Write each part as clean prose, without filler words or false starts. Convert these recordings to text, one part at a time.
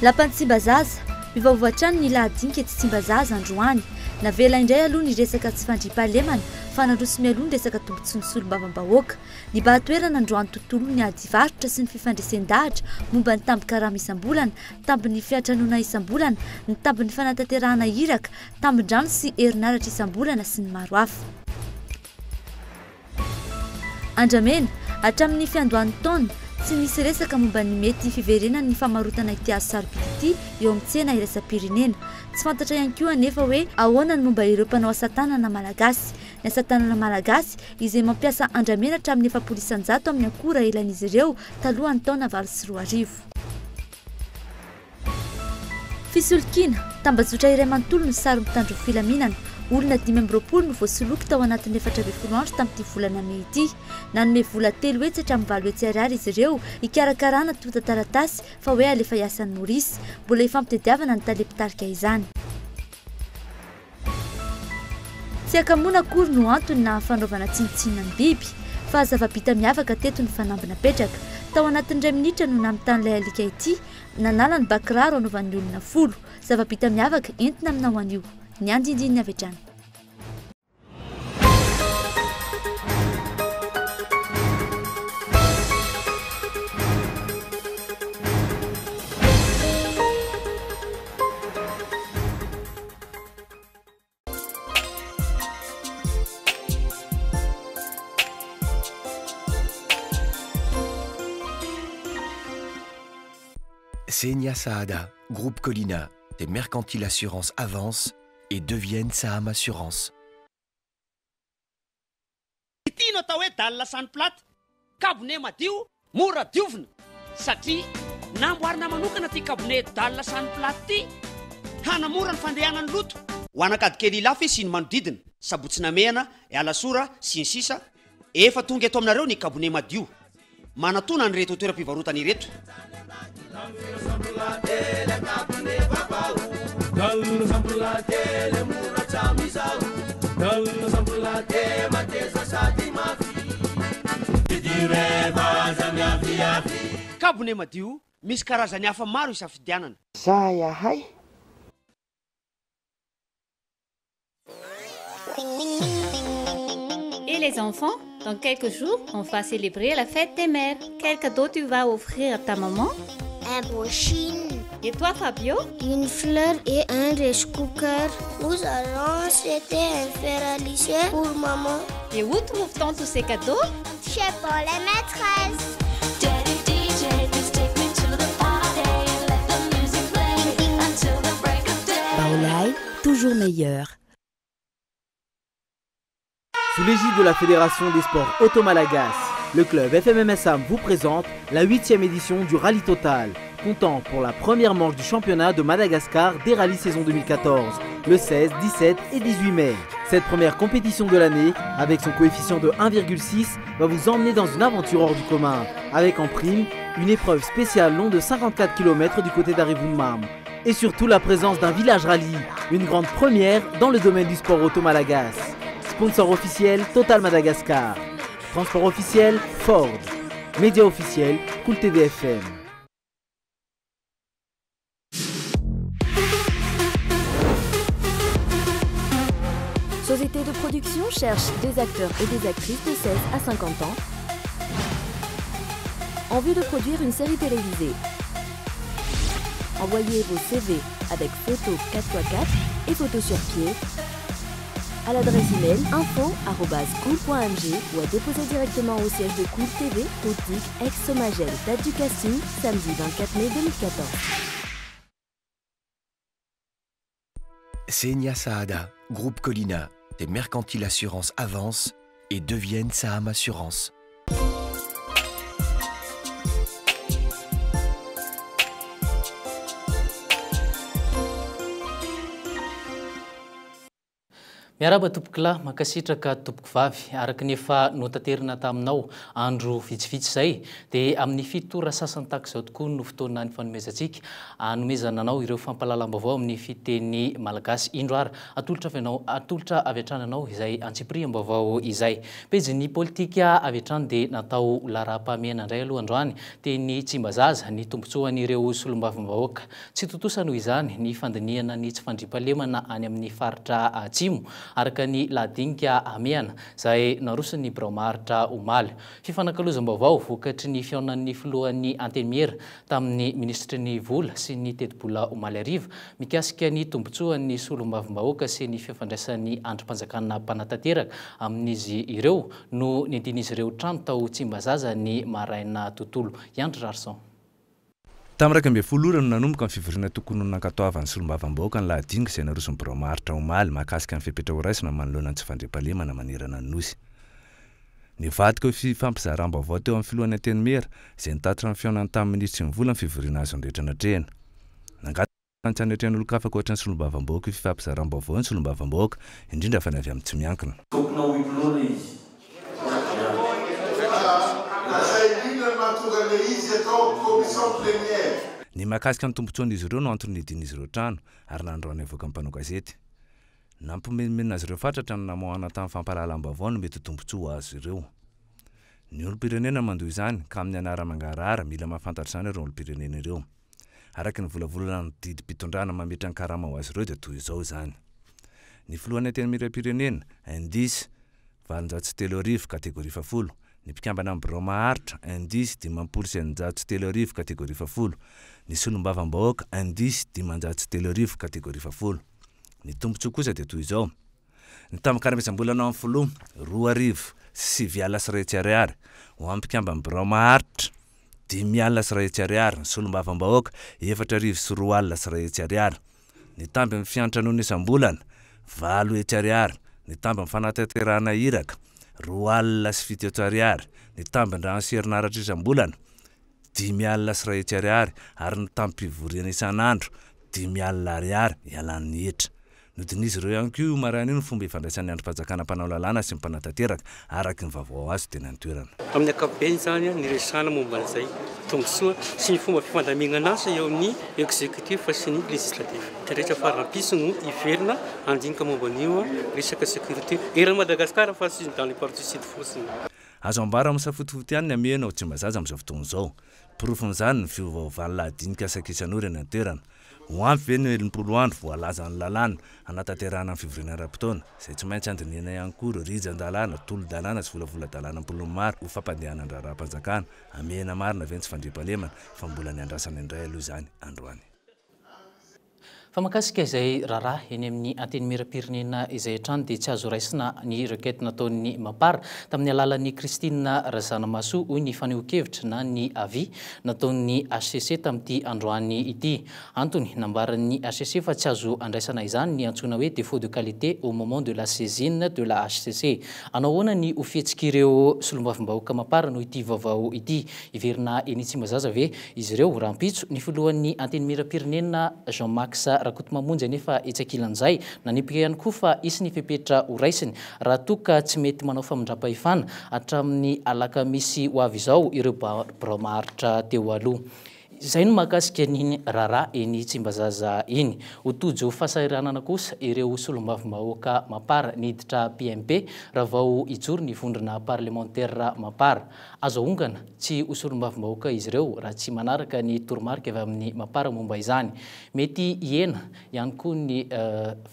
Lapany Tsimbazaza mivaovatrany ny lahadinika ety Tsimbazaza androany navela indray aloha ny resaka tsy fandriam-pahalemana fa nandroso mialoha ny resaka tombontsoa ny solombavam-bahoaka ny bahatoerana androany tontolo ny adivarotra sy ny fifandresen-dahatra momba ny tambi-karama isam-bolana tambin'ny fiantranoana isam-bolana ny tambin'ny fanatanterahana iraka tambin-drano sy herinaratra isam-bolana sy ny maro hafa. Andramena hatramin'ny fiandohan'ny taona tsy misy resaka momba ny mety fiverenana ny famarotana ity azo sarobidy ity eo amin'ny tsena iraisam-pirenena. Tsy fantatra ihany koa anefa hoe ahoana ny momba ireo mpanao asatanana malagasy. Ny asatanana malagasy izay mampiasa andramena hatramin'ny 700 amin'ny akora elan'izy ireo talohan'ny taona 2024. Fisolokiana tambazotra iray manontolo ny sary mitandro filaminana. Olona 520 no voasoloky tao anatin'ny 420 andro tamin'ity volana May ity. Nanome vola 3 hetsy hatramin'ny 7 hetsy ariary izy ireo hikarakarana tota taratasy fa hoe alefa hiasan'ny norisy. Mbola ifampitadiavana ny taleptarika izany. Tsy akamoana akory no antony na fanaovana tsinitsinina ny biby fa zava-bita miavaka teto ny fanambina petraka. Tao anatin'ny 2 minitra no namitan'ilay alika ity nanala ny bakiraro anaovan'ny olona 10. Zava-bita miavaka entina aminao anio. Ny andindininy avy hatrany. Senia Saada, Groupe Colina, des mercantiles assurances avancent et deviennent Saham Assurance. Tino atao hoe dalina sany platy kabone madio mora diovina satria namboarina manokana ty kabone dalina sany platy ty hanamora ny fandehanany loto ho anakadikely lafy sy ny manodidina sabotsina mehana alasora sy ny sisa efa tonga eto aminareo ny kabone madio manatona ny reto toeram-pivarotana ireto. Kabone madio misy karazany hafa maro isafidianana. Yahay. Et les enfants, dans quelques jours, on va célébrer la fête des mères. Quel cadeau tu vas offrir à ta maman? Un brushing. Et toi, Fabio? Une fleur et un rice cooker. Nous allons acheter un fer à lisser pour maman. Et où trouve-t-on tous ces cadeaux? Chez Paul et Maîtresse. Paolai, toujours meilleur. Sous l'égide de la Fédération des sports Auto-Malagas, le club FMMSAM vous présente la 8e édition du Rallye Total, comptant pour la première manche du championnat de Madagascar des rallyes saison 2014, le 16, 17 et 18 mai. Cette première compétition de l'année, avec son coefficient de 1,6, va vous emmener dans une aventure hors du commun, avec en prime une épreuve spéciale long de 54 km du côté d'Arivunmam. Et surtout la présence d'un village rallye, une grande première dans le domaine du sport Auto-Malagas. Sponsor officiel Total Madagascar. Transport officiel Ford. Média officiel Cool TV FM. Société de production cherche des acteurs et des actrices de 16 à 50 ans en vue de produire une série télévisée. Envoyez vos CV avec photos 4x4 et photos sur pied à l'adresse email info@cool.mg ou à déposer directement au siège de Cool TV, Boutique, Aix-Somagel. Date du casting, samedi 24 mai 2014. Senia Saada, Groupe Colina, des mercantiles assurances avancent et deviennent Saham Assurance. Miaraba tompokila makasitraka tompoko vavy araka ny efa notanterina taminao andro vitsivitsy izay dia amin'ny fitora sasany tahaka izao tokoa no fotoana ny fanomezantsika hanomezana anao ireo fampahalalam-baovao amin'ny fiteny malagasy. Indro ary atolotra avy hatrany anao izay antsipiriam-baovao izay. Pejy politika avy hatrany dia natao lara-pahamehana indray aloha androany teny Tsimbazaza ny tombontsoan'ireo solombavambahoaka. Tsy totosa noho izany ny fandiniana ny tsy fandriam-pahalemana any amin'ny faritra atsimo araka ny ladinika amehana izay narosony braomaritra omaly. Fifanankalozam-baovao vokatry ny fiaonan'ny filohan'ny antenimiera tamin'ny ministry ny vola sy ny teti-bola omaly ariva mikasika ny tombontsoan'ny solombavambahoaka sy ny fifandraisan'ny andrim-panjakana mpanatanteraka amin'izy ireo no nindin'izy ireo trano tao Tsimbazaza ny maraina tontolo. Andry Rarson. Tamin'iraika ambin'ny folo ora no nanomboka ny fivoriana tokony nankatoavan'ny solombavambahoaka ny lahadinga izay naroson'ny braomaritra omaly mahakasika ny fepetra ho raisina manoloana ny tsy fandriam-pahalemana manerana ny nosy. Nivadika ho fifampizaram-baovao teo amin'ny filohan'ny antenimera izay nitatitra ny fiaonany tamin'ny ministry ny vola ny fivoriana azy nrehetra natrehana. Nangataka ny tsanetrehan'ny olon-kafa ohatran'ny solombavambahoaka io fifampizaram-baovao ny solombavambahoaka indrindra fa ny avy amin'ny tsy miankina. Ny mahakasika ny tombontsoan'izy ireo no antony nidin'izy ireo trano ary nandroany avoaka amin'ny mpanao gazety. Nampimenimena azy ireo fatratra ny namohana tamin'ny fampahalalam-baovao no mety tombontsoa azy ireo. Ny olom-pirenena mandoha izany ka amin'ny anara-mangarahara mila mahafantatra izany ireo olom-pirenena ireo. Araka ny volavolana ny didim-pitondrana mametra ny karama ho azy ireo dia toy izao izany. Ny filohan'ny antenimiera-pirenena indisy 730 kategoria 10. Ny mpikambana amin'ny braomaharitra indisy 530 kategoria 10. Ny solombavambahoaka indisy 530 kategoria 10. Ny tombontsoa kosa dia toy izao. Ny tamin-karamezam-bolana amin'ny folo 2,9 ho amin'ny mpikambana braomaharitra 10,2 ny solombavambahoaka 4,2 ny tamby amin'ny fiantranoana isam-bolana 5,2 ny tamby amin'ny fanatanterahana iraka 2,7 ny tambin-drano sy herinaratra isam-bolana 10,2 ary ny tamim-pivoriana isan'andro 10,2 ialan'ny hetra. Nodin'izy ireo ihany koa marany io ny fomba ifandraisan'ny andrim-panjakana mpanao lalàna sy mpanatanteraka araky ny vaovao azy teny an-toerana. Amin'ny ankapobeny zany ny resahana momba an'izay tombontsoa sy ny fomba fifandamigna azy eo amin'ny exécutif sy ny législatif. Rehetra farampiso no iverina andinika momba an'io resaka sécurité eran'i Madagasikara fa sy dans les parties sud fotsiny. Azo ambara amin'ny safotifoty ihany ny amehana ao Tsimbazaza amin'izao fotoana izao. Porofon'izany ny fiovaovan'ny lahadinika sakisan'ora ny an-toerana. Ho ampy ve ny elim-polo andro voalaza ny lalàna anatanterahana amin'ny fivoriana ara-potoana izay tsy maintsy andiniana ihany koa ireo rijan-dalàna, tolo-dalàna sy volavola-dalàna am-polony maro ho fampandehanana raharaham-panjakana amehana marina ve ny tsy fandriam-pahalemana fa mbola ny andrasana indray aloha izany androany. Fa makasika izay raharaha eny amin'ny antenimiera-pirenena izay hatrany dia tsy azo raisina ny requête nataon'ny Mapara tamin'ny alalan'ny Christine Razanamaso hoy ny faneho-kevitra na ny avis nataon'ny HCC tamin'ity androany ity. Antony nambaran'ny HCC fa tsy azo andraisana izany ny antsoina hoe défaut de qualité au moment de la saisine de la HCC. Anao ahoana ny ofihetsika solombavambahoaka Mapara no ity vaovao ity. Iverina eny Tsimbazaza ve izy ireo rampitso ny filohan'ny antenimiera-pirenena Jean-Max Rakotomamonjy nefa itsakilan'izay nanipika ihany koa fa isy ny fepetra ho raisiny raha toka tsy mety manao famindram-pahefana hatramin'ny alakamisy ho avy izao ireo braomaharitra teo aloha. Izay no mahakasika n'iny raharaha eny Tsimbazaza iny. Ho tojo fahasahiranana kosa ireo solombavambahoaka Mapara niditra PMP raha vao ijoro ny vondrona parlementaire Mapara. Azo ongana tsy ho solombavambahoaka izy ireo raha tsy manaraka ny toromarika avy amin'ny Mapara momba izany. Mety hiena ihany koa ny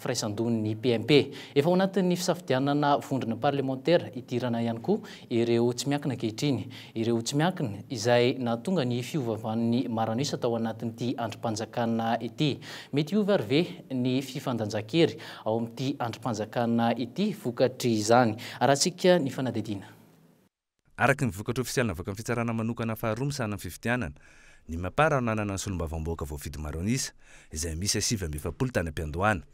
firaisan-don'ny PMP. Efa ao anatin'ny fisafidianana vondrona parlementaire idirana ihany koa ireo tsy miankina ankehitriny. Ireo tsy miankina izay nahatonga ny fiovavan'ny maranoisa tao anatin'ity andrim-panjakana ity. Mety hiova ary ve ny fifandanjakery ao amin'ity andrim-panjakana ity vokatry izany. Arahantsika ny fanadidina. Araka ny vokatra ofisialina avaka amin'ny fitsarana manokana faharoa misahana amin'ny fifidianana, ny Mapara nanana ny solombavambahoaka voafidy maronisa izay misy 720 tany am-piandohana.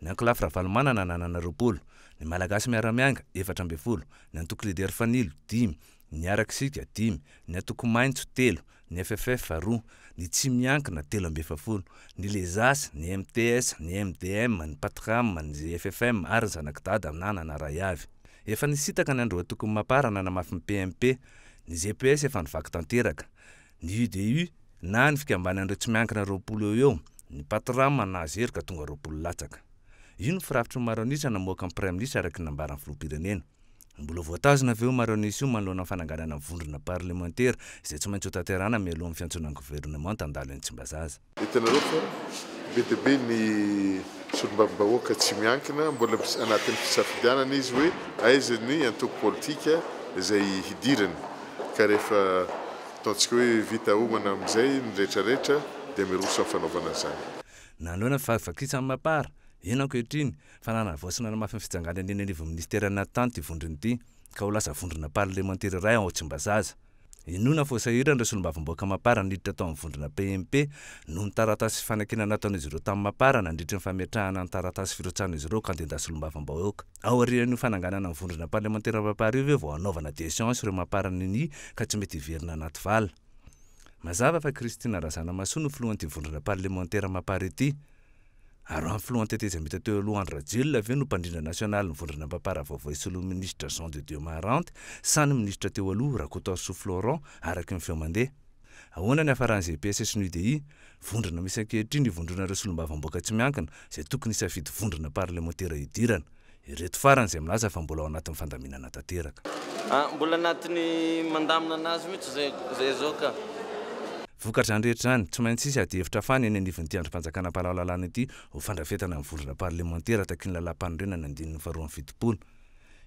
Ny Ankolafy Ravalomanana nanana 20, ny Malagasy Miaramianga 420, ny Antoko Lider Fanilo 10, ny arakisika 5, ny atokomaintso 3, ny FFF 2, ny tsy miankina 3.70, ny lezasy, ny MTS, ny MDM, ny Patram, ny FFM ary ny zanakidada amin'anana ray avy. Efa nisitaka ny andro tokony maparana namafy ny PMP, ny GPS efa nivaky tanteraka, ny UDU na ny fikambany andreo tsy miankina 20 eo, ny Patram nazy hery ka tonga 20 latsaka. Io ny firafitry ny maronisa namoaka ny Prime Ministre araky nambarany filoham-pirenena. Mbola voatazona aveo maronisa io manoloana ny fananganana ny vondrona parlementaire izay tsy maintsy ho tanterana mialohan'ny fiantsonan'ny gouvernement handalo ny Tsimbazaza. Hitanareo fa be dia be ny solombavam-bahoaka tsy miankina mbola anatin'ny fisafidianana izy hoe aiza ny antoko politika izay hidirany ka rehefa ataontsika hoe vita homana amin'izay ny rehetrarehetra dia miroso amin'ny fanaovana izany. Nanoloana fahafakitsany mapara ino ankehitriny fa nanavoasana namafy ny fijangany any anivy ministera Natany ty vondrony ity ka ho lasa vondrona parlementaire ray ao Tsimbazaza. Inona voasahirana ireo solombavam-bahoaka mapara niditra tao amin'ny vondrona PMP noho ny taratasy fanakina nataon'izy ireo tamin'ny mapara nandritra ny fametrahana ny taratasy firotsahana izy ireo kandida solombavam-bahoaka. Ao aorian'ny fananganana ny vondrona parlementaire mapara io vao anaovana déchéance ireo mapara nini ka tsy mety hiverina anaty vala. Mazava fa Kristina Razanamaso no filohan'ity vondrona parlementaire mapara ity. Ary amin'ny filohan'ny teteza mita teo alohan'ny Rajil aveo no mpandrindra nasionaly ny vondrona mapara vaovao solo ministra Jean de Dieu Marante sany ministra teo aloha Rakotaso Florent araky ny feo mandeha. Ahoana ny hafarany GPS sy ny UDI, vondrona misy ankehitriny vondrona ireo solombavam-bahoaka tsy miankina izay tokony hisafidy vondrona parlementaire hidirana. Ireto farany izay milaza fa mbola ao anatin'ny fandaminana tanteraka. Mbola anatin'ny mandamina anazy mihitsy zay zao ka. Vokatra andrehetra zany tsy maintsy isy ady hevitra fany eny anivon'ny androm-panjakana mpalaolalana ity ho fandrafetana ny vondrona parlementaire taky ny lalam-panorenana andinin'ny faharoan'ny fitopolo.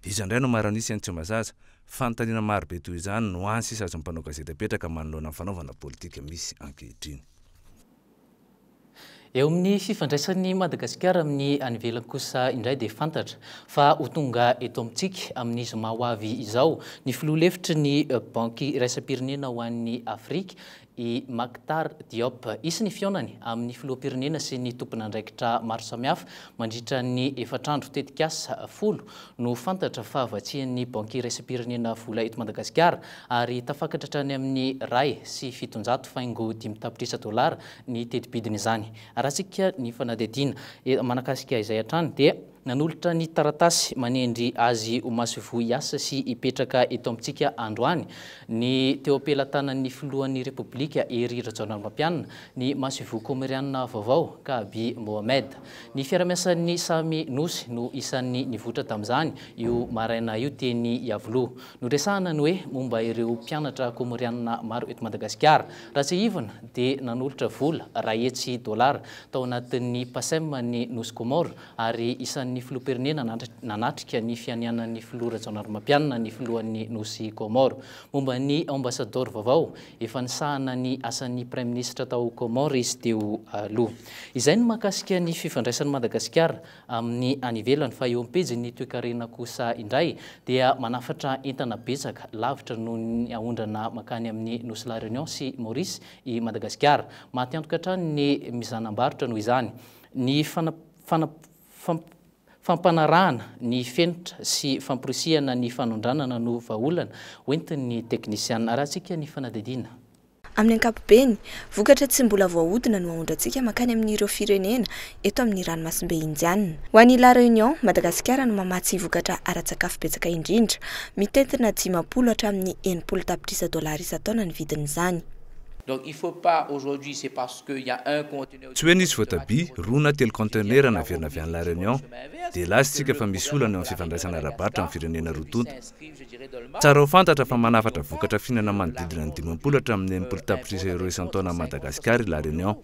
Izy andray no maranisy any Tsimbazaza, fanontaniana maro be toy izany no ansy isa azo mpanao gazety apetraka manoloana ny fanaovana politika misy ankehitriny. Eo amin'ny fifandraisan'ny Madagasikara amin'ny any ivelany kosa indray dia fantatra fa ho tonga eto amintsika amin'ny zoma ho avy izao ny filoha lefitry ny banky iraisam-pirenena ho an'ny Afrika i Maktar Diop isy ny fionany amin'ny filoham-pirenena sy ny tompon'andraikitra maro samihafa mandritra ny efatrandro tetikasa 10 no fantatra fa avatsian'ny banky iraisam-pirenena vola eto Madagasikara ary tafakatra hatrany amin'ny ray sy 700 faingo 5 tapitrisa dolara ny teti-bidiny izany. Rahatsika ny fanadihadiana manakasika izay hatrany dia nanolotra ny taratasy manendry azy ho masovo hiasa sy hipetraka eto amintsika androany ny teo ampelantanan'ny filohan'ny Repoblika Ery Rajaonarmapianina ny masovo komerianina vaovao Kaby Mohamed. Ny fiaramiasan'ny Samy Nosy no isan'ny nivoatra tamin'izany io maraina io teny Yavolo. No resahana ny hoe momba ireo mpianatra komerianina maro eto Madagasikara. Raha tsy ivana dia nanolotra vola $100 tao anatin'ny pasemany Nosy Komoro ary isan'ny filoham-pirenena nanatrika ny fianianan'ny filoha Rajaonarmapianina ny filohan'ny Nosy Komoro. Momba ny ambassador vaovao efa nisahana ny asan'ny Prime Ministre tao Komoro izy teo aloha. Izay no mahakasika ny fifandraisan'ny Madagasikara amin'ny any ivelany fa eo am-pejiny toe-karena kosa indray dia manafatra entana betsaka lavitra noho ny ahondrana makany amin'ny Nosy La Réunion sy Maurice i Madagasikara. Mahatiantoka hatrany ny mizanam-barotra noho izany. Ny fampanarahana ny fenitra sy famporisiana ny fanondranana no vahaolana hoentin'ny teknisiana. Rahatsika ny fanadihadiana. Amin'ny ankapobeny, vokatra tsy mbola voahodina no ahondrantsika makany amin'ireo firenena eto amin'ny ranomasimbe Indiana. Ho an'ny La Réunion, Madagasikara no mamatsy vokatra ara-tsakafo betsaka indrindra, mitentina 500 hatramin'ny 80 tapitrisa dolara isan-taona ny vidin'izany. Donc il faut pas aujourd'hui c'est parce que il y a un conteneur. Tsy hoe nisy voatabia, roa na telo conteneur naverina avy any La Réunion, dia lasitsika fa misy olana eo amin'ny fifandraisana ara-barotra amin'ny firenena rotonta. Tsara ho fantatra fa manafatra vokatra fihinana manodidina ny 500 hatramin'ny 80 tapitrisa euro isan-taona à Madagasikara La Réunion.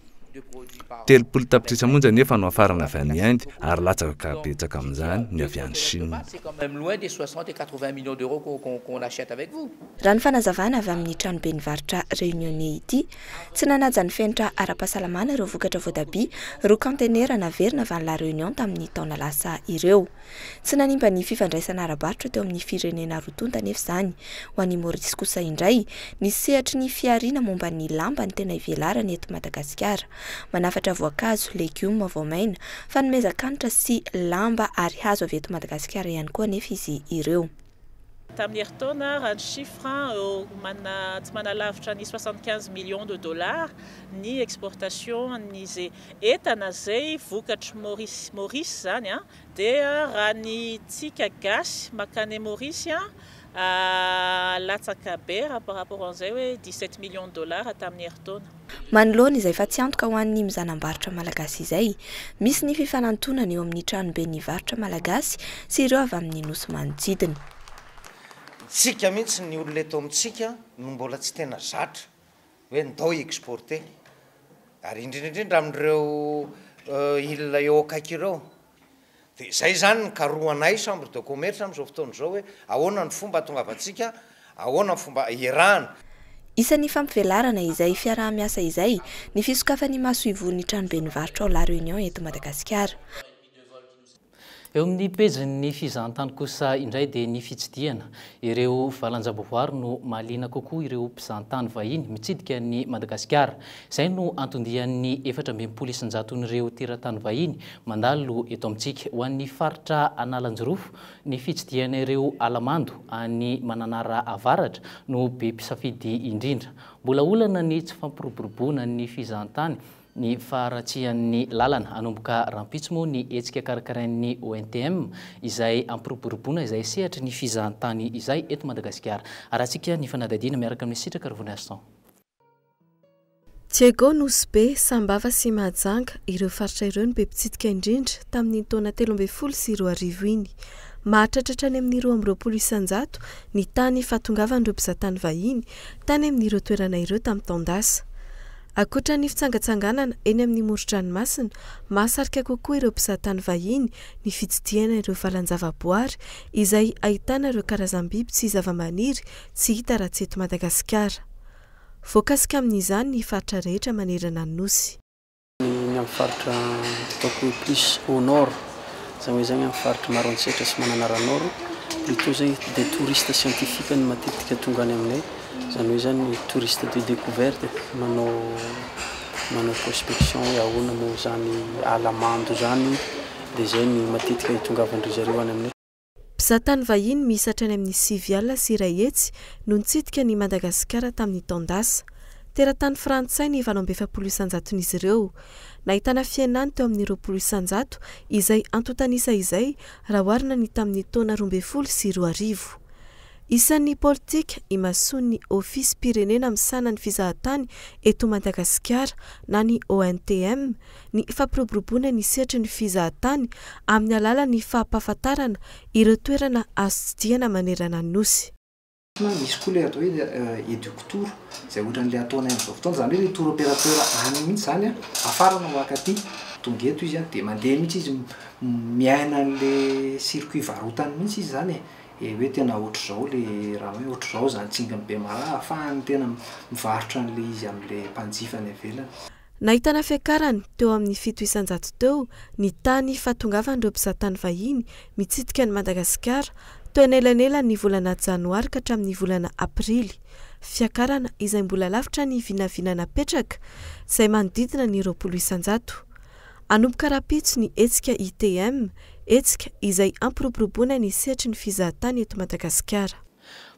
30 tapitrisa monja nefa no afarana avy any Inde ary latsaka betsaka amin'izany ny avy any Chine. C'est quand même loin des 60 et 80 millions d'euros qu'on achète avec vous. Raha ny fanazavana avy amin'ny trano be nivarotra Réunionnais ity, tsy nanaja ny fenitra ara-pahasalamana ireo vokatra voatabia, roa conteneur naverina avy any La Réunion tamin'ny taona lasa ireo. Tsy nanimba ny fifandraisana ara-barotra teo amin'ny firenena rotonta nefa izany. Ho an'ny Maurice kosa indray, nisy sehatry ny fiariana momba ny lamba ny tena ivelarana eto Madagasikara. Manafatra voankazo, legioma, voamaina, fanomezan-kanitra sy lamba ary hazo avy eto Madagasikara ihany koa nefa izy ireo. Tamin'ny heritaona raha ny chiffre tsy manalavitra ny 75 millions de dollars ny exportation ny entana zay vokatry Maurice zany dia raha ny tsika gasy makany Maurice latsaka be par rapport an'izay hoe 17 millions de dollars tamin'ny heritaona. Manoloana izay fa tsy antoka ho an'ny mizanam-barotra malagasy izay, misy ny fifanantonana eo amin'ny tranobe ny varotra malagasy sy ireo avy amin'ny nosy manodidina. Tsika mihitsy ny olona eto amintsika no mbola tsy tena zatra hoe ndao exporter ary indrindrindrindra amin'ireo ilona eo akaiky ireo dia zay zany ny karoanay chambre de commerce amin'izao fotoana izao hoe ahoana ny fomba atongavantsika, ahoana ny fomba iarahana. Isan'ny fampivelarana izay fiaraha-miasa izay ny fisokafan'ny maso ivon'ny tranobe ny varotra ao La Réunion eto Madagasikara. Eo amin'ny pejin'ny fizahantany kosa indray dia ny fitsidiana ireo valanjam-boary no mahaliana kokoa ireo mpizahantany vahiny mitsidika ny Madagasikara. Izay no antondian'ny 420,000 teratany vahiny mandalo eto amintsika. Ho an'ny faritra Analanjirofo ny fitsidiana ireo alamando any Mananara avaratra no be mpisafidy indrindra. Mbola olana ny tsy fampiroboroboana ny fizahantany ny faharatsian'ny lalana anomboka rampitso moa ny hetsika karakarain'ny ONTM izay ampiroboroboana izay sehatra ny fizahantany izay eto Madagasikara. Arahantsika ny fanadadiana miaraka amin'ny sitraka Rovoniasson. Tiago Nosbe, Sambava sy Mahajanga ireo faritra ireo no be mpitsidika indrindra tamin'ny taona 2020 iny. Mahatratratra ny amin'ny 220,000 ny tany fahatongavan'ireo mpizahatany vahiny tany amin'ireo toerana ireo tamin'ny taondasa. Akoatra ny fitsangatsanganana eny amin'ny moron-dranomasina, mahasarika kokoa ireo mpizahatany vahiny ny fitsidiana ireo valanjava-boary izay ahitana ireo karazam-biby sy zava-maniry tsy hita raha tsy eto Madagasikara. Voakasika amin'izany ny faritra rehetra manerana ny nosy. Ny amin'ny faritra ataoko plus au nord, izany hoe zany amin'ny faritra Maroantsetra sy Mananara nord, plutôt zay des touristes scientifiques ny matetika tonga any aminay. Zany hoe zany touriste de découverte manao prospection hoe ahoana moa zany alamando zany dia zay ny matetika hitongavandry zareo any aminay. Mpizahatany vahiny misatra any amin'ny 9 alina sy 1 hetsy no nitsidika ny Madagasikara tamin'ny taondasa. Teratany frantsay ny 720,000 ireo. Nahitana fiainany teo amin'ny 20,000 izay antotanisa izay raha oharina ny tamin'ny taona 20 sy 20. Isan'ny politika imason'ny ofisy pirenena misana ny fizahatany eto Madagasikara na ny ONTM ny fampiroboroboana ny sehatry ny fizahatany amin'ny alalan'ny fahampahafantarana ireo toerana azo tsidiana manerana ny nosy. Misy koa ilay atao hoe éductour izay ohatran'ilay ataonay amin'izao fotoana zany hoe tour opérateur any mihitsy zany afara no wakaty tonga eto izy dia mandeha mihitsy izy miaina an'ilay circuit varotany mihitsy izy zany hoe tena ohatr'izao le raha hoe ohatr'izao zany tsingany be mara ahafahany tena mivarotra an'ilay izy amin'ilay mpanjifa ny avelany. Nahitana fiakarany teo amin'ny 700 teo ny tany fahatongavan'ireo mpizahatany vahiny mitsidika ny Madagasikara teo anelanela ny volana Janoary ka hatramin'ny volana Aprily. Fiakarana izay mbola lavitra ny vinavinana petraka izay manodidina ny 20,000. Anomboka rapitso ny hetsika ITM, hetsika izay ampiroboroboana ny sehatry ny fizahatany eto Madagasikara.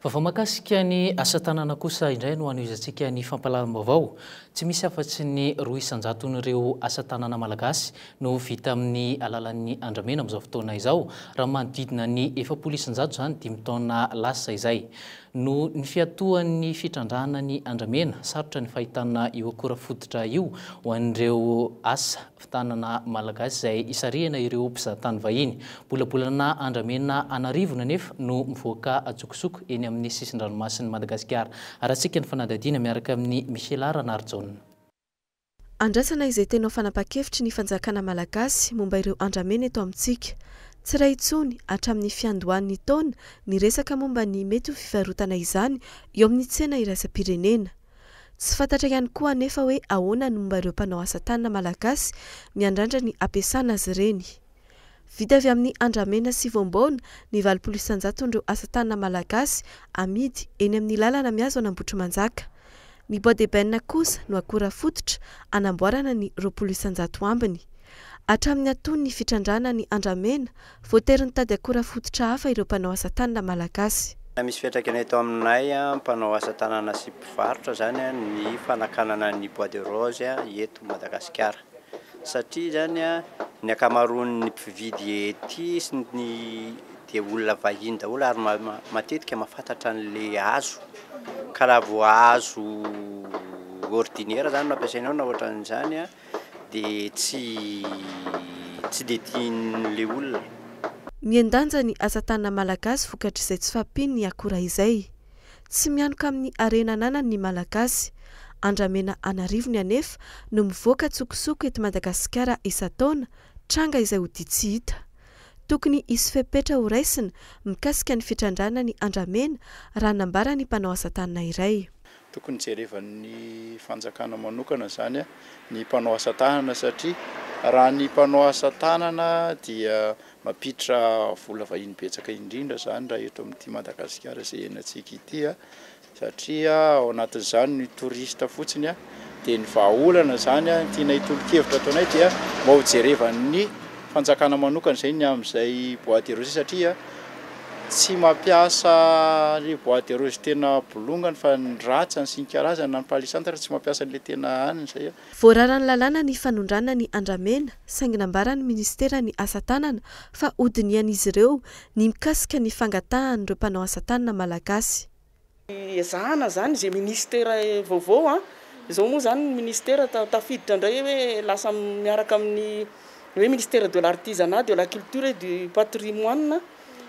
Fa mahakasika ny asa tanana kosa indray no anoizantsika ny fampalalam-baovao. Tsy misy afa-tsy ny 200,000 asa tanana malagasy no vita amin'ny alalan'ny andramena amin'izao fotoana izao raha manodidina ny 400,000 zany 5 taona lasa izay. No ny fiatohan'ny fitrandrahana ny andramena sarotra ny fahitana io akora fototra io ho an'ireo asa tanana malagasy izay isarihana ireo mpizahatany vahiny. Bolabolana andramena anarivona nefa no mivoaka atsokosoko eny amin'ny sisin-dranomasin'ny Madagasikara. Arahantsika ny fanadadiana miaraka amin'ny Michel Ranarjon. Andrasana izay tena fanapa-kevitry ny fanjakana malagasy momba ireo andramena eto amintsika. Tsy raha intsony hatramin'ny fiandohan'ny taona ny resaka momba ny mety ho fivarotana izany eo amin'ny tsena iraisam-pirenena. Tsy fantatra ihany koa anefa hoe ahoana ny momba ireo mpanao asa tanana malagasy miandrandra ny ampiasana azy ireny. Vita avy amin'ny andramena sy voambaona ny 20% ireo asa tanana malagasy amidy eny amin'ny lalana miazo an'Ambotry Manjaka. Ny bois de bain kosa no akora fototra anamboarana ny 20% ambiny. Hatramin'ny atony ny fitrandrana ny andramena, voatery nitady akora fototra hafa ireo mpanao asa tanana malagasy. Misy fiantraikanay eto aminay mpanao asa tanana sy mpivarotra zany ny fanakanana ny bois de rose eto Madagasikara satria zany ny akamaroan'ny mpividy ety sy ny dia olona vahiny daholo ary matetika mahafantatra an'le hazo karaha voahazo ordinaire zany no ampiasainao na ohatran'izany dia tsy dia tian'le olona. Miendanja ny asa tanana malagasy vokatra izay tsy fampiny ny akora izay. Tsy mianoka amin'ny arena anana ny malagasy. Andramena Anarivony anefa no mivoaka tsokosoko eto Madagasikara isan-taona tranga izay ho dia tsy hita. Tokony hisy fepetra ho raisina mikasika ny fitrandrana ny Andramena raha nambara ny mpanao asa tanana iray. Tokony jerevan'ny fanjakana manokana zany ny mpanao asa tanana satria raha ny mpanao asa tanana dia mampiditra vola vahiny betsaka indrindra zany raha eto amin'ity Madagasikara izay henantsika ity satria ao anatin'izany ny torista fotsiny dia ny vahaolana zany tiana hitolokevitra ataonay dia mba ho jerevan'ny fanjakana manokana izay ny amin'izay bois de rose satria tsy mampiasa ny bois de rose tena bolongany fa ny ratsany sy ny karazany na ny palisantara tsy mampiasa an'ilay tena aniny izay. Voararany lalàna ny fanondrana ny Andramena saingy nambarany ministera ny asa tanana fa odinian'izy ireo ny mikasika ny fangatahan'ireo mpanao asa tanana malagasy. Ezahana zany izay ministera vaovao izao moa zany ny ministera tafiditra indray hoe lasa miaraka amin'ny hoe ministère de l'artisanat, de la culture et du patrimoine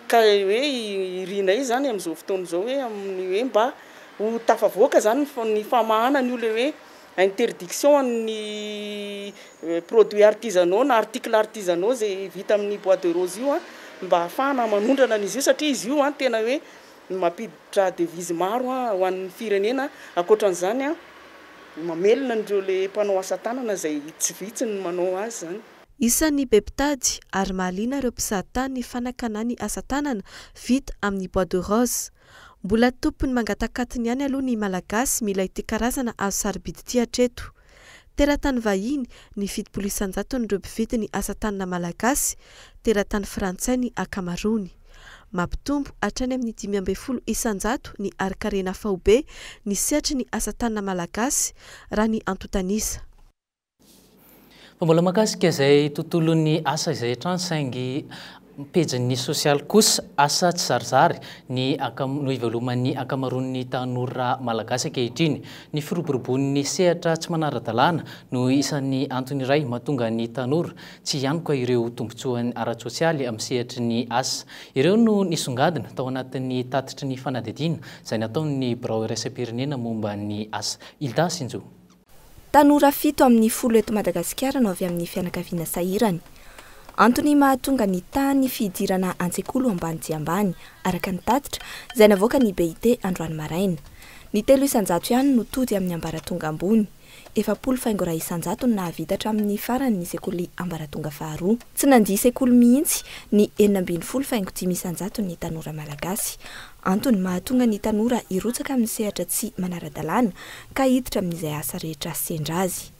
ka hoe irinay zany amin'izao fotoana izao hoe amin'ny hoe mba ho tafavoaka zany ny famahana ny olona hoe interdiction ny produits artisanaux na articles artisanaux zay vita amin'ny bois de rose io mba ahafahana manondrana an'izy io satria izy io tena hoe mampiditra devise maro ho an'ny firenena ankoatran'izany mamelona andreo le mpanao asa tanana zay tsy vitsy ny manao azy zany. Isan'ny be mpitady ary mahaliana ireo mpizahatany ny fanakana ny asa tanana vita amin'ny bois de rose. Mbola tompony mangatakatiny ihany aloha ny malagasy mila ity karazana azo sarobidy ity hatreto. Teratany vahiny ny fitopolo isan-jato ireo mpividy ny asa tanana malagasy, teratany frantsay ny akamaroany. Mampitombo hatrany amin'ny 500 isan-jato ny arikarena faobe ny sehatry ny asa tanana malagasy raha ny antotanisa. Mbola makasika izay tontolon'ny asa izay hatrany saingy pejin'ny sosialy kosa asa tsy zarizary ny iveloman'ny akamaroan'ny tanora malagasy ankehitriny. Ny firoborobon'ny sehatra tsy manara-dalàna no isan'ny antony iray mahatonga ny tanora tsy ihanykoa ireo tombotsoany ara-tsosialy amin'ny sehatry ny asa. Ireo no nisongadina tao anatin'ny tatitry ny fanadihadiana izay nataon'ny birao iraisam-pirenena momba ny asa. Hilda Sinjo. Tanora 7 amin'ny 10 eto Madagasikara no avy amin'ny fianakaviana sahirany. Antony mahatonga ny tany fidirana an-tsekoly ambany dia ambany araka ny tatitra izay navoaka ny BIT androany maraina. Ny 3 isan-jato ihany no tody amin'ny ambaratonga ambony. 7 isan-jato no nahavitatra amin'ny farany ny sekoly ambaratonga faharoa. Tsy nandihy sekoly mihitsy ny 12 isan-jato ny tanora malagasy. Antony mahatonga ny tanora irotsaka amin'ny sehatra tsy manara-dalàna ka hiditra amin'izay asa rehetra sendra azy.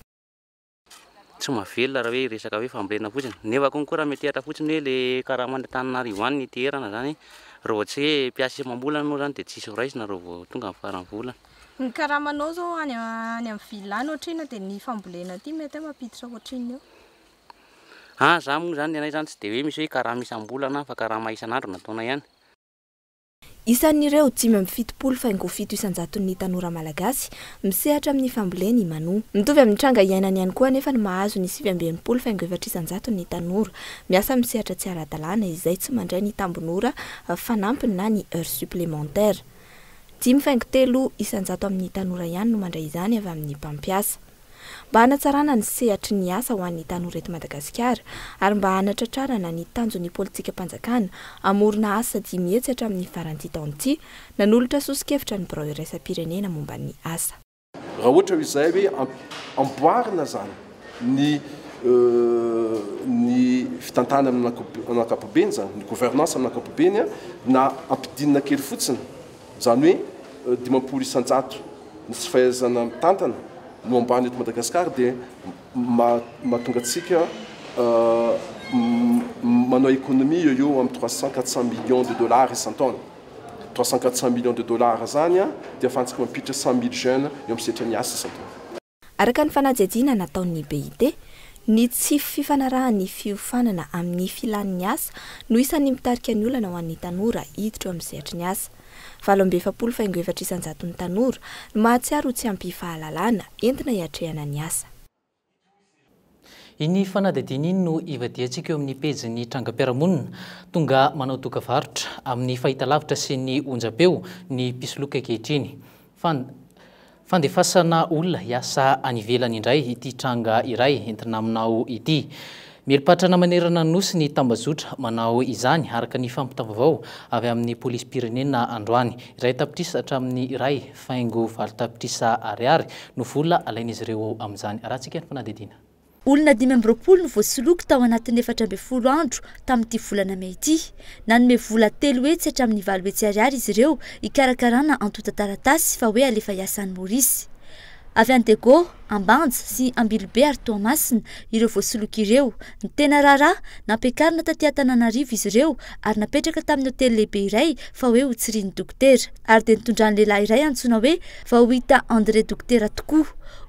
Tsy mahavelona raha hoe resaka hoe fambolena fotsiny. Nefa konko raha metehatra fotsiny hoe le karaha Mantananarivo any ny terana zany raha ohatry hoe mpiasa mambolana moa zany dia tsisy raisina raha vao tonga amin'ny farany volana. Ny karamanao zao any amin'ny vilany ohatrina dia ny fambolena aty mety mampiditra ohatriny eo. Za moa zany anay zany tsy dia hoe misy hoe karaha misy ambolana fa karaha isan'andro nataona ihany. Isan'ireo 577 isan-jaton'ny tanora malagasy misehatra amin'ny fambolena Imano. Mitovy amin'ny tranga iainany ihany koa anefa ny mahazo ny 724 isan-jaton'ny tanora miasa misehatra tsy ara-dalàna izay tsy mandray ny tambonora fanampiny na ny heure supplémentaire. 5.3 isan-jato amin'ny tanora ihany no mandray izany avy amin'ny mpampiasa. Mba hanatsarana ny sehatry ny asa ho an'ny tanora eto Madagasikara ary mba hanatratrarana ny tanjon'ny politika mpanjakana amorona asa 10 mihetsy hatramin'ny faranty taonty nanolotra sosikevitra ny birao iraisam-pirenena momba ny asa. Raha ohatra izay hoe amboarina zany ny fitantana amin'ny ankapobeny zany ny gouvernance amin'ny ankapobeny na ampidinina kely fotsiny zany hoe 500 isan-jato ny tsy fahaizana mitantana no ambany eto Madagasikara dia mahatonga antsika manao économie eo amin'ny 300-400 millions de dollars isan-taona. 300-400 millions de dollars zany a dia ahafahantsika mampiditra 100 000 jeunes eo amin'ny setra ny asa isan-taona. Araka ny fanadihadiana nataon'ny BIT, ny tsy fifanarahan'ny fiofanana amin'ny filan'ny asa no isan'ny mitarika ny olana ho an'ny tanora hiditra amin'ny sehatra ny asa. 8,700 tanora no mahatsiaro tsy ampy fahalalana entina hiatrehana ny asa. Iny fanadihadiana iny no ivadiantsika eo amin'ny pejy trangam-piarahamonina tonga manao dokavarotra amin'ny fahitalavitra sy ny onjam-peo ny mpisoloka ankehitriny. Fandefasana olona hiasa any ivelany indray ity tranga iray entina aminao ity. Mieripatrana manerana ny nosy ny tambazotra manao izany araka ny fampitavavao avy amin'ny polisy pirenena androany. Iray tapitrisa hatramin'ny iray faingo valo tapitrisa ariary no vola alain'izy ireo amin'izany. Rahantsika ny fanadihadiana. Olona 5 no voasoloky tao anatin'ny 4 andro tamin'ity volana May ity. Nanome vola 3 hetsy hatramin'ny 9 hetsy ariary izy ireo ikarakarana antota taratasy fa hoe alefa hiasa any Maurice. Avy Antego, Ambanja sy Ambilobe ary Toamasina ireo voasoloky ireo. Ny tena raharaha nampiakarina taty Antananarivo izy ireo ary napetraka tamin'ny hotely lehibe iray fa hoe ho tsiriany dokotera ary dia nitondran'ny lehilahy iray antsoina hoe Vahouita André dokotera tokoa.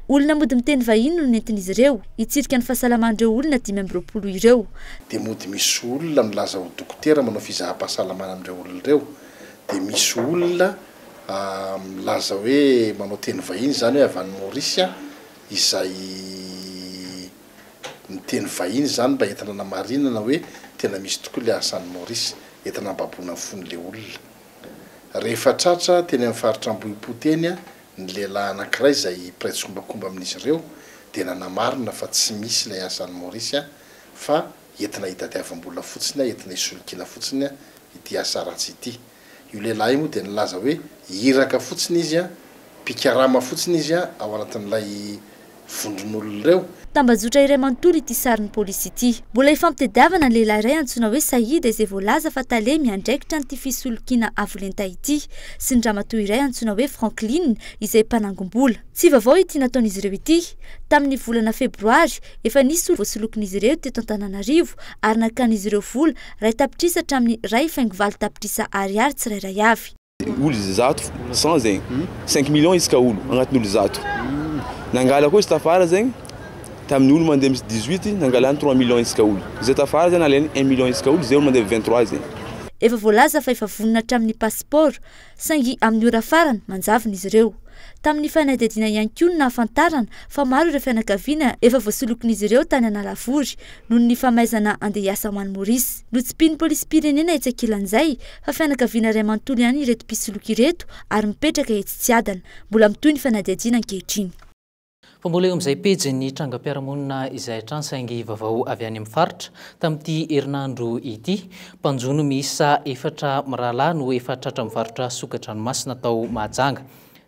Olona mody miteny vahiny no nentin'izy ireo hitsirika ny fahasalaman'ireo olona 5 ireo. Dia mody misy olona milaza ho dokotera manao fizaham-pahasalamana amin'ireo olona ireo. Dia misy olona milaza hoe manao teny vahiny zany hoe avy any Maurice izay miteny vahiny zany mba entina namarinana hoe tena misy tokoa ilay asa any Maurice entina mbaboana fon'ilay olona. Rehefa tratra teny amin'ny faritra Ambohipo teny ny lehilahy anankiray izay prêtre kombakomba amin'izy ireo dia nanamarina fa tsy misy ilay asa any Maurice fa entina hitadiavam-bola fotsiny entina hisolokiana fotsiny ity asa ratsy ity. Io lehilahy moa dia nilaza hoe hiraka fotsiny izy pikarama fotsiny izy ao anatin'ilay vondron'olona ireo. Tambazotra iray manontolo ity sarin'ny polisy ity. Mbola ifampitadiavana ny lehilahy iray antsoina hoe Saïd izay voalaza fa tale miandraikitra nyity fisolokiana avolenta ity sy ny ramatoa iray antsoina hoe Franklin izay mpanangom-bola. Tsy vaovao ity nataon'izy ireo ity. Tamin'ny volana febroary efa nisy voasolokin'izy ireo teto Antananarivo ary nakan'izy ireo vola 2 tapitrisa hatramin'ny 2,9 tapitrisa ariary tsirairay avy. Olo zato sans zegny 5 millions isaka olo agnatin'olo zato. Nangala koa izy tafara zegny tamin'ny olo mandeha misy 18 nangalany 3 millions isaka olo. Izay tafara zegny nalainy 1 million isaka olo, zay olo mandeha 23 zegny. Efa voalaza fa efa vonina hatramin'ny passeport saingy amin'ny ora farany manjavona izy ireo. Tamin'ny fanadihadiana ihany koa no nahafantarana fa maro ireo fianakaviana efa voasolokin'izy ireo tany Analavory noho ny famaizana andeha hiasa ho any Maurice. Notsipian'ny polisy pirenena etsy ankilan'izay fa fianakaviana iray manontolo ihany ireto mpisoloky ireto ary mipetraka etsy tsy adana. Mbola mitohy ny fanadihadiana ankehitriny. Fa mbola eo amin'izay pejy ny trangam-piarahamonina izay hatrany saingy vaovao avy any amin'ny faritra tamin'ity herinandro ity. Mpanjono miisa 4 mirahalahy no efa tratra mivarotra sokadranomasina tao Mahajanga.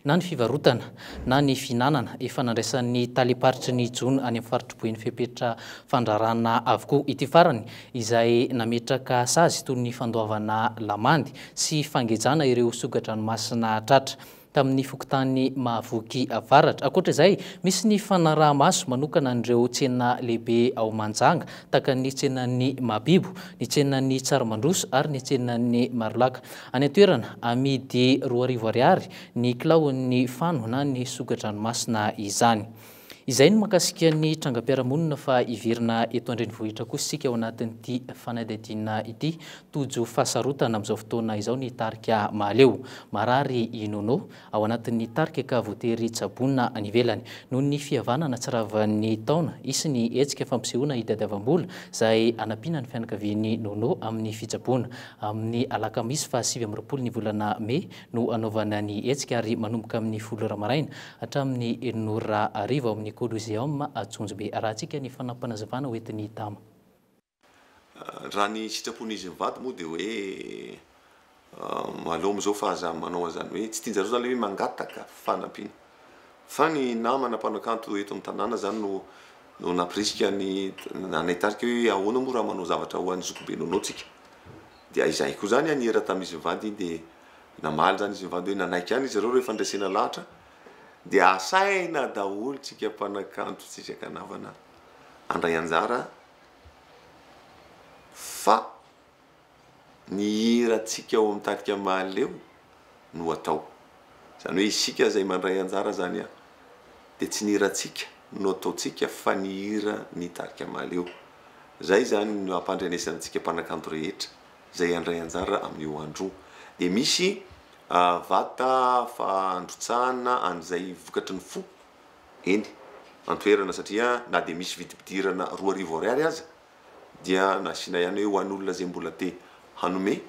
Na ny fivarotana na ny finanana efa nandraisan'ny taliparitry ny jono any amin'ny faritra Boeny fepetra fandrarana avokoa. Ity farany izay nametraka sazy toy ny fandoavana lamandy sy fangejana ireo sokadranomasina tratra tamin'ny fokotany Mahavoky avaratra. Akoatra izay misy ny fanaraha-maso manokana an'ireo tsena lehibe ao Manjanga tahaka ny tsenan'ny Mahabibo, ny tsenan'ny Tsaramandroso ary ny tsenan'ny Marolaka. Any an-toerana amidy 2,000 ariary ny kilaon'ny fano na ny sokadranomasina izany. Izay no makasika ny trangam-piarahamonina fa iverina eto andrenivohitra kosa sika ao anatin'ity fanadihadiana ity. Tojo fahasarotana amin'izao fotoana izao ny tarika mahaleo. Marary Inono ao anatin'ny tarika ka voatery tsabona any ivelany. Noho ny fihavanana tsiravan'ny taona isy ny hetsika fampisehoana hitadiavam-bola izay anampiana ny fianakavian'ny Nono amin'ny fitsabona amin'ny alakamisy fa 7 ny volana May no anaovana ny hetsika ary manomboka amin'ny 10 maraina hatramin'ny 9 arivo amin'ny Colosseum Atsonjobe. Rahantsika ny fanampanazavana hoentin'ny tama. Raha ny sitrapon'izy mivady moa dia hoe aleo amin'izao fahaza manao an'izany hoe tsy tianjareo zany hoe mangataka fanampiana. Fa ny namana mpanakanto eto amin'ny tanàna zany no napirisika ny nanahitarika hoe ahoana moa raha manao zavatra ho an'ny zokobe nonotsika. Dia izay koa zany ny era tamin'izy mivady dia namaly zany izy mivady hoe nanaiky ihany izy ireo rehefa andraisana lahatra. Dia asaina daholo tsika mpanakanto tsika kanavana andray anjara fa ny hira tsika ao amin'ny tarika mahaleo no atao zany hoe isika zay mandray anjara zany a de tsy niratsika no ataotsika fa ny hira ny tarika maleo zay zany no ampandrenesantsika mpanakanto rehetra zay andray anjara amin'io andro de misy vata fandrotsahana an'izay vokatry ny fo eny antoerana satria na de misy vidibidirana 2,000 ariary aza dia nasina ihany hoe ho an'olona zay mbola te hanome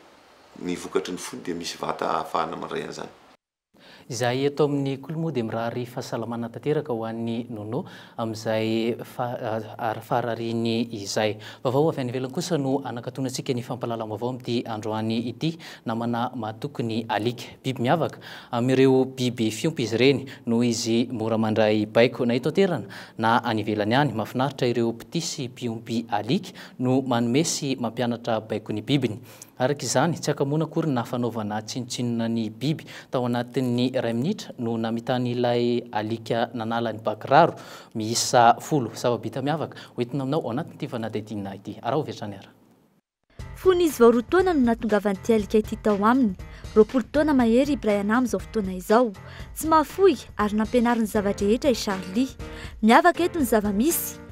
ny vokatry ny fo de misy vata ahafahana mandray an'izany izay eto amin'ny kolomo dia mirary fahasalamana tanteraka ho an'ny nono amin'izay farariny izay vaovao avy any ivelany kosa no anakatonantsika ny fampalalam-baovao amin'ity androany ity namana matokony alika biby miavaka amin'ireo biby fiompy izy ireny no izy mora mandray baiko na eto an-terana na any ivelany any mahafinaritra ireo mpitisy mpiompy alika no manome sy mampianatra baiko ny bibiny araka izany tsy akamoana akory na fanaovana tsinotsinona ny biby tao anatin'ny 2 minitra no namitany ilay alika nanala ny bakiraro miisa 10 zava-bita miavaka hoentina aminao ao anatin'ity fanadidinina ity ara hovetrany ara fony izy vao 2 taona no natongavan'ity alika ity tao aminy 20 taona mahery Brian amin'izao fotoana izao tsy mahafoy ary nampianariny zava-drehetra i Charlie miavaka eto ny zava-misy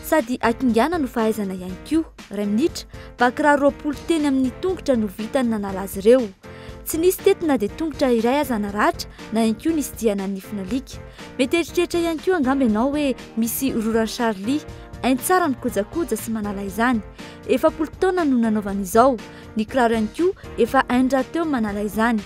sady akingana no fahaizana ihany koa 2 minitra bakiraro 20 teny amin'ny tongotra no vitany nanala azy ireo tsy nisy tetina dia tongotra iray aza naratra na ihany koa nisy diana nifina alika mety eritreritra ihany koa angamba ianao hoe misy roran Charlie hainy tsara ny kojakoja sy manala izany 40 taona no nanaovana izao ny kiraro ihany koa efa 100 teo manala izany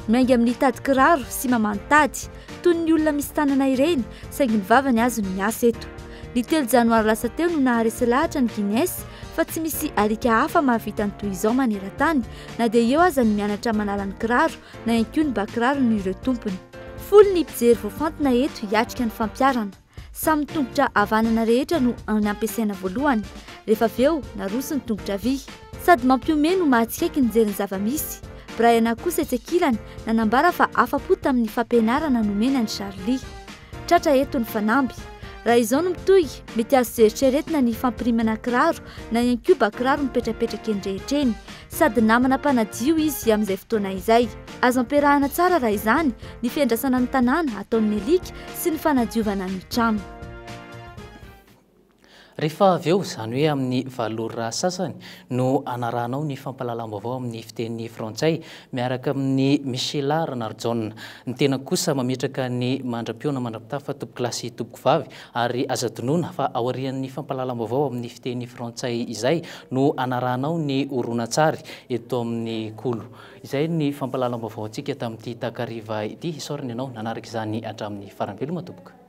maingy amin'ny tady kiraro sy mamantady toy ny olona misy tanana ireny saingy ny vavany azy no miasa eto ny 3 janoary lasa teo no naharesy lahatra ny Guinness fa tsy misy alika hafa mahavita ny toy izao maneran-tany na dia eo aza ny mianatra manala ny kiraro na ihany koa ny bakiraro ny ireo tompony folo ny mpijery voafantina eto hiatrika ny fampiarana samy tongotra havanana rehetra no ny ampiasaina voalohany rehefa avy eo naroso ny tongotra vy sady mampiome no mahatsikaiky ny jery ny zava-misy Brian kosa etsekilany nanambara fa afa-po tamin'ny fampianarana nomena ny Charlie tratra eto ny fanamby raha izao no mitoy mety azo jeritreretina ny fampirimana kiraro na ihany koa bakiraro mipetrapetraka eny rehetra eny sady namana mpanadio izy amin'izay fotoana izay azo ampiarahana tsara raha izany ny fiandrasana ny tanàna ataon'ny alika sy ny fanadiovana ny trano rehefa avy eo zany hoe amin'ny valora sasany no anarahanao ny fampalalam-baovao amin'ny fiteny frantsay miaraka amin'ny Michela Renardson ny tena kosa mametraka ny mandram-piona mandram-pitafa tompo klasy tompoko vavy ary aza donona fa aorian'ny fampalalam-baovao amin'ny fiteny frantsay izay no anarahanao ny horonan-tsary eto amin'ny kolo izay ny fampalalam-baovao antsika tamin'ity takariva ity isorana ianao nanaraka izany hatramin'ny faran'ny veloma tompoko